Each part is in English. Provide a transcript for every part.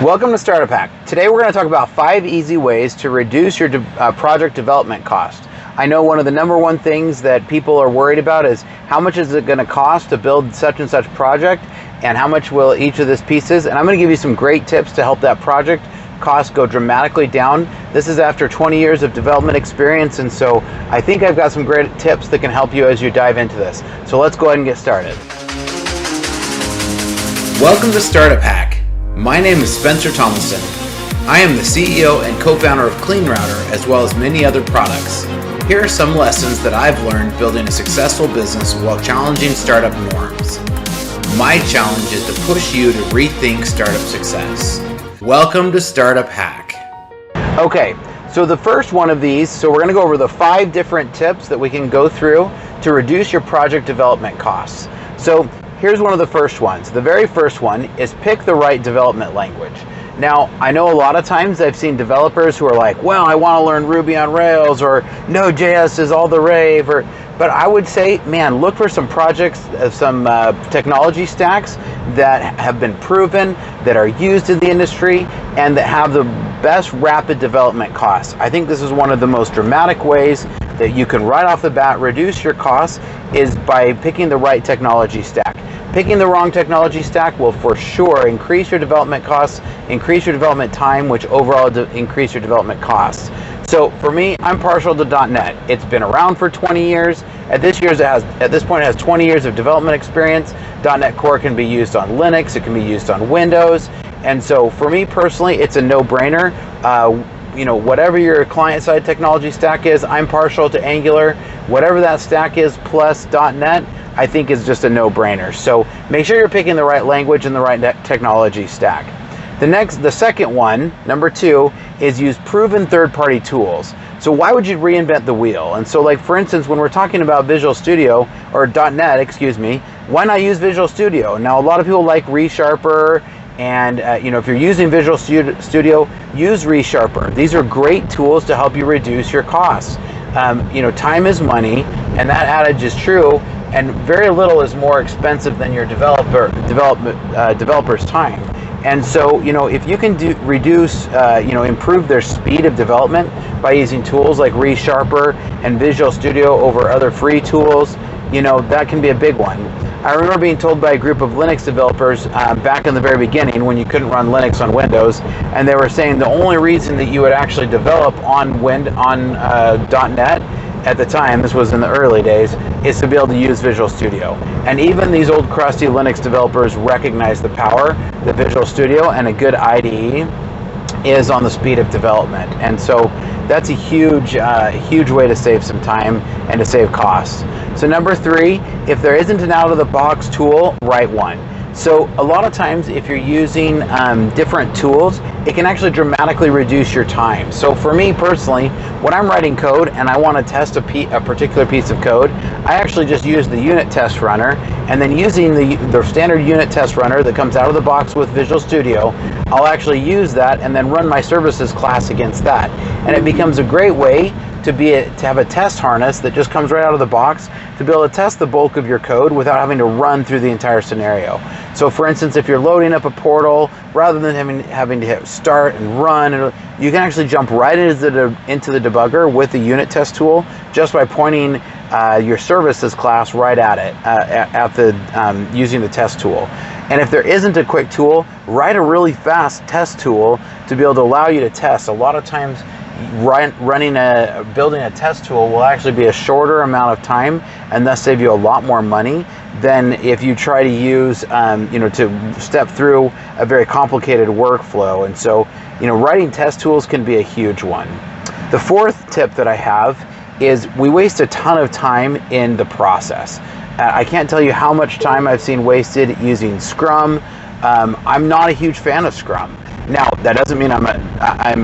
Welcome to Startup Hack. Today we're going to talk about 5 easy ways to reduce your project development cost. I know one of the number one things that people are worried about is how much is it going to cost to build such and such project, and how much will each of these pieces, and I'm going to give you some great tips to help that project cost go dramatically down. This is after 20 years of development experience, and so I think I've got some great tips that can help you as you dive into this. So let's go ahead and get started. Welcome to Startup Hack. My name is Spencer Tomlinson. I am the CEO and co-founder of CleanRouter, as well as many other products. Here are some lessons that I've learned building a successful business while challenging startup norms. My challenge is to push you to rethink startup success. Welcome to Startup Hack. Okay, so the first one of these, so we're going to go over the 5 different tips that we can go through to reduce your project development costs. So here's one of the first ones. The very first one is pick the right development language. Now, I know a lot of times I've seen developers who are like, well, I want to learn Ruby on Rails, or Node.js is all the rave, but I would say, man, look for some projects, some technology stacks that have been proven, that are used in the industry, and that have the best rapid development costs. I think this is one of the most dramatic ways that you can right off the bat reduce your costs is by picking the right technology stack. Picking the wrong technology stack will for sure increase your development costs, increase your development time, which overall increase your development costs. So for me, I'm partial to .net. It's been around for 20 years. At this point, it has 20 years of development experience. .net Core can be used on Linux. It can be used on Windows. And so for me personally, it's a no-brainer. Whatever your client-side technology stack is, I'm partial to Angular. Whatever that stack is plus .net, I think is just a no-brainer. So make sure you're picking the right language and the right technology stack. The second one, number 2, is use proven third-party tools. So why would you reinvent the wheel? And so, like for instance, when we're talking about Visual Studio or .net, why not use Visual Studio? Now, a lot of people like ReSharper. And if you're using Visual Studio, use ReSharper. These are great tools to help you reduce your costs. Time is money, and that adage is true. And very little is more expensive than your developer's time. And so, if you can improve their speed of development by using tools like ReSharper and Visual Studio over other free tools, that can be a big one. I remember being told by a group of Linux developers back in the very beginning when you couldn't run Linux on Windows, and they were saying the only reason that you would actually develop on .net at the time, this was in the early days, is to be able to use Visual Studio. And even these old crusty Linux developers recognize the power that Visual Studio and a good IDE is on the speed of development. And so that's a huge way to save some time and to save costs. So number 3, if there isn't an out-of-the-box tool, write one. So a lot of times if you're using different tools, it can actually dramatically reduce your time. So for me personally, when I'm writing code and I want to test a particular piece of code, I actually just use the unit test runner, and then using the standard unit test runner that comes out of the box with Visual Studio, I'll actually use that and then run my services class against that. And it becomes a great way to have a test harness that just comes right out of the box to be able to test the bulk of your code without having to run through the entire scenario. So for instance, if you're loading up a portal, rather than having to hit start and run, you can actually jump right into the debugger with the unit test tool just by pointing your services class right at it using the test tool. And if there isn't a quick tool, write a really fast test tool to be able to allow you to test. A lot of times building a test tool will actually be a shorter amount of time and thus save you a lot more money than if you try to use to step through a very complicated workflow. And so writing test tools can be a huge one. The 4th tip that I have is we waste a ton of time in the process. I can't tell you how much time I've seen wasted using Scrum. I'm not a huge fan of Scrum. Now, that doesn't mean I'm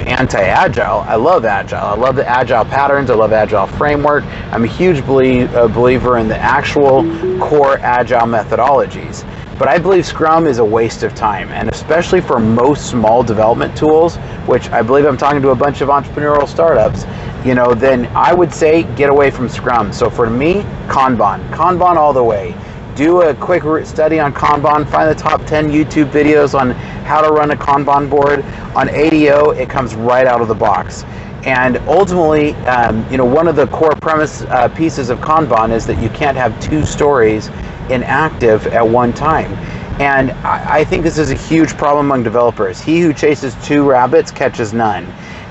anti-Agile. I love Agile. I love the Agile patterns. I love Agile framework. I'm a huge believer in the actual core Agile methodologies. But I believe Scrum is a waste of time, and especially for most small development tools, which I believe I'm talking to a bunch of entrepreneurial startups, then I would say get away from Scrum. So for me, Kanban all the way. do a quick study on Kanban, find the top 10 YouTube videos on how to run a Kanban board. On ADO, it comes right out of the box. And ultimately, one of the core pieces of Kanban is that you can't have two stories inactive at one time. And I think this is a huge problem among developers. He who chases two rabbits catches none.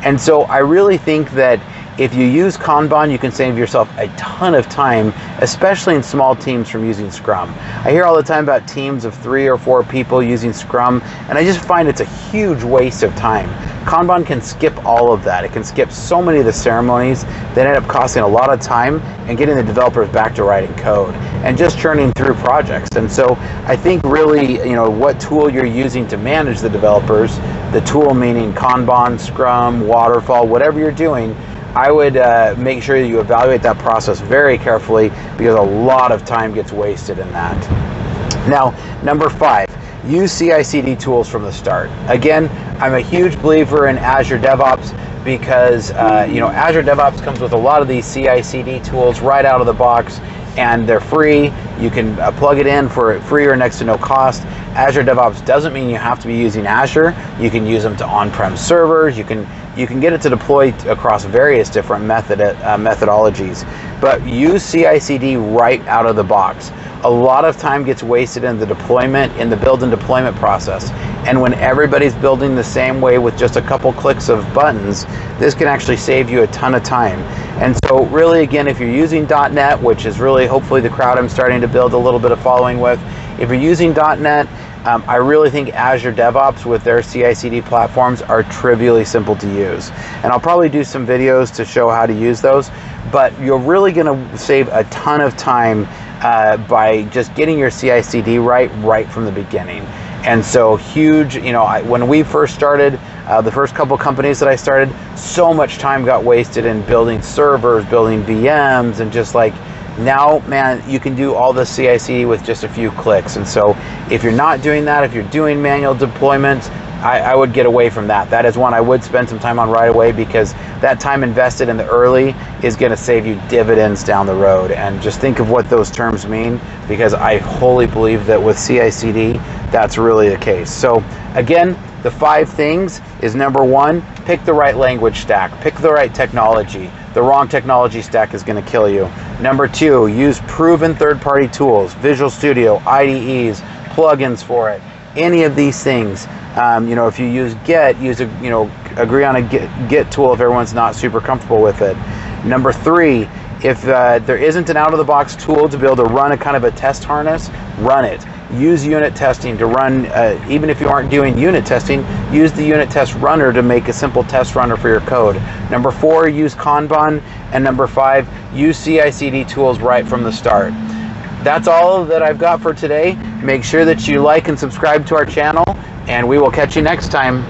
And so I really think that if you use Kanban, you can save yourself a ton of time, especially in small teams from using Scrum. I hear all the time about teams of 3 or 4 people using Scrum, and I just find it's a huge waste of time. Kanban can skip all of that. It can skip so many of the ceremonies that end up costing a lot of time and getting the developers back to writing code and just churning through projects. And so I think really, what tool you're using to manage the developers, the tool meaning Kanban, Scrum, Waterfall, whatever you're doing, I would make sure that you evaluate that process very carefully, because a lot of time gets wasted in that. Now, number 5, use CI/CD tools from the start. Again, I'm a huge believer in Azure DevOps because Azure DevOps comes with a lot of these CI/CD tools right out of the box, and they're free. You can plug it in for free or next to no cost. Azure DevOps doesn't mean you have to be using Azure. You can use them to on-prem servers. You can get it to deploy across various different methodologies, but use CI/CD right out of the box. A lot of time gets wasted in the deployment, in the build and deployment process. And when everybody's building the same way with just a couple clicks of buttons, this can actually save you a ton of time. And so really, again, if you're using .NET, which is really hopefully the crowd I'm starting to build a little bit of following with, if you're using .NET, I really think Azure DevOps with their CI/CD platforms are trivially simple to use. And I'll probably do some videos to show how to use those, but you're really going to save a ton of time by just getting your CI/CD right from the beginning. And so huge, when we first started, the first couple companies that I started, so much time got wasted in building servers, building VMs, and just like, now, man, you can do all the CI/CD with just a few clicks. And so if you're not doing that, if you're doing manual deployments, I would get away from that. That is one I would spend some time on right away, because that time invested in the early is going to save you dividends down the road. And just think of what those terms mean, because I wholly believe that with CI/CD, that's really the case. So again, the 5 things is number 1, pick the right language stack, pick the right technology. The wrong technology stack is going to kill you. Number 2, use proven third-party tools, Visual Studio, IDEs, plugins for it, any of these things. If you use Git, agree on a Git tool if everyone's not super comfortable with it. Number 3, if there isn't an out-of-the-box tool to be able to run a kind of a test harness, run it. Use unit testing to run, even if you aren't doing unit testing, use the unit test runner to make a simple test runner for your code. Number 4, use Kanban. And number 5, use CI/CD tools right from the start. That's all that I've got for today. Make sure that you like and subscribe to our channel, and we will catch you next time.